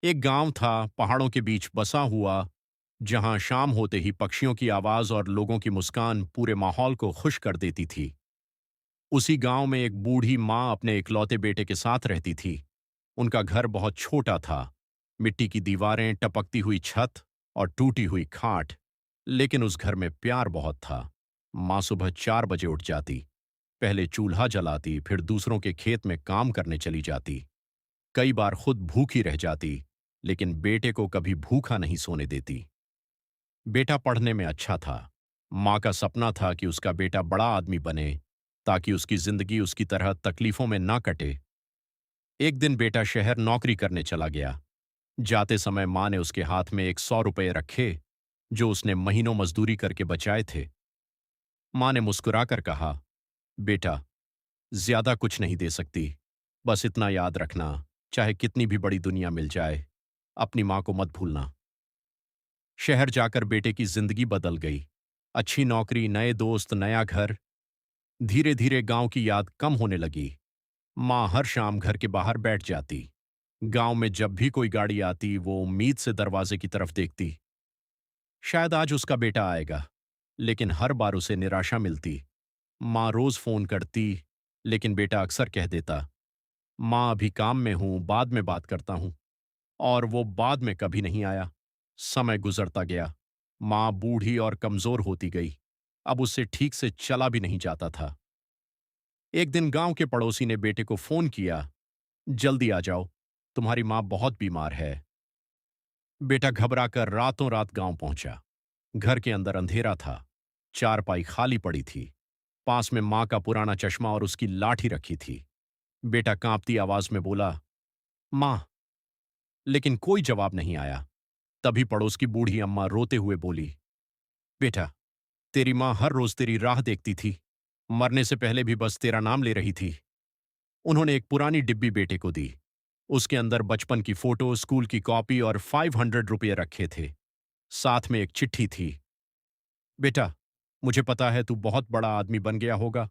एक गांव था पहाड़ों के बीच बसा हुआ, जहां शाम होते ही पक्षियों की आवाज और लोगों की मुस्कान पूरे माहौल को खुश कर देती थी। उसी गांव में एक बूढ़ी माँ अपने इकलौते बेटे के साथ रहती थी। उनका घर बहुत छोटा था, मिट्टी की दीवारें, टपकती हुई छत और टूटी हुई खाट। लेकिन उस घर में प्यार बहुत था। माँ सुबह 4 बजे उठ जाती, पहले चूल्हा जलाती, फिर दूसरों के खेत में काम करने चली जाती। कई बार खुद भूखी रह जाती, लेकिन बेटे को कभी भूखा नहीं सोने देती। बेटा पढ़ने में अच्छा था। माँ का सपना था कि उसका बेटा बड़ा आदमी बने, ताकि उसकी जिंदगी उसकी तरह तकलीफों में ना कटे। एक दिन बेटा शहर नौकरी करने चला गया। जाते समय माँ ने उसके हाथ में 100 रुपये रखे, जो उसने महीनों मजदूरी करके बचाए थे। माँ ने मुस्कुराकर कहा, बेटा, ज्यादा कुछ नहीं दे सकती, बस इतना याद रखना, चाहे कितनी भी बड़ी दुनिया मिल जाए, अपनी माँ को मत भूलना। शहर जाकर बेटे की जिंदगी बदल गई। अच्छी नौकरी, नए दोस्त, नया घर। धीरे धीरे गांव की याद कम होने लगी। माँ हर शाम घर के बाहर बैठ जाती। गांव में जब भी कोई गाड़ी आती, वो उम्मीद से दरवाजे की तरफ देखती। शायद आज उसका बेटा आएगा, लेकिन हर बार उसे निराशा मिलती। माँ रोज फोन करती, लेकिन बेटा अक्सर कह देता, माँ अभी काम में हूं, बाद में बात करता हूं। और वो बाद में कभी नहीं आया। समय गुजरता गया। माँ बूढ़ी और कमजोर होती गई। अब उससे ठीक से चला भी नहीं जाता था। एक दिन गांव के पड़ोसी ने बेटे को फोन किया, जल्दी आ जाओ, तुम्हारी माँ बहुत बीमार है। बेटा घबराकर रातों रात गांव पहुंचा। घर के अंदर अंधेरा था। चारपाई खाली पड़ी थी। पास में माँ का पुराना चश्मा और उसकी लाठी रखी थी। बेटा कांपती आवाज में बोला, माँ। लेकिन कोई जवाब नहीं आया। तभी पड़ोस की बूढ़ी अम्मा रोते हुए बोली, बेटा, तेरी माँ हर रोज तेरी राह देखती थी, मरने से पहले भी बस तेरा नाम ले रही थी। उन्होंने एक पुरानी डिब्बी बेटे को दी। उसके अंदर बचपन की फोटो, स्कूल की कॉपी और 500 रुपये रखे थे। साथ में एक चिट्ठी थी, बेटा, मुझे पता है तू बहुत बड़ा आदमी बन गया होगा।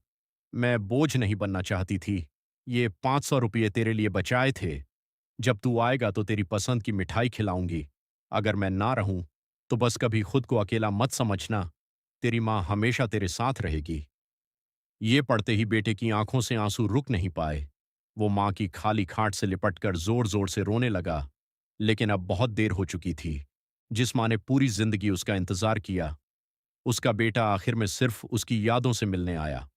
मैं बोझ नहीं बनना चाहती थी। ये 500 रुपये तेरे लिए बचाए थे। जब तू आएगा तो तेरी पसंद की मिठाई खिलाऊंगी। अगर मैं ना रहूं तो बस कभी खुद को अकेला मत समझना। तेरी माँ हमेशा तेरे साथ रहेगी। ये पढ़ते ही बेटे की आंखों से आंसू रुक नहीं पाए। वो माँ की खाली खाट से लिपटकर जोर जोर से रोने लगा। लेकिन अब बहुत देर हो चुकी थी। जिस माँ ने पूरी जिंदगी उसका इंतजार किया, उसका बेटा आखिर में सिर्फ उसकी यादों से मिलने आया।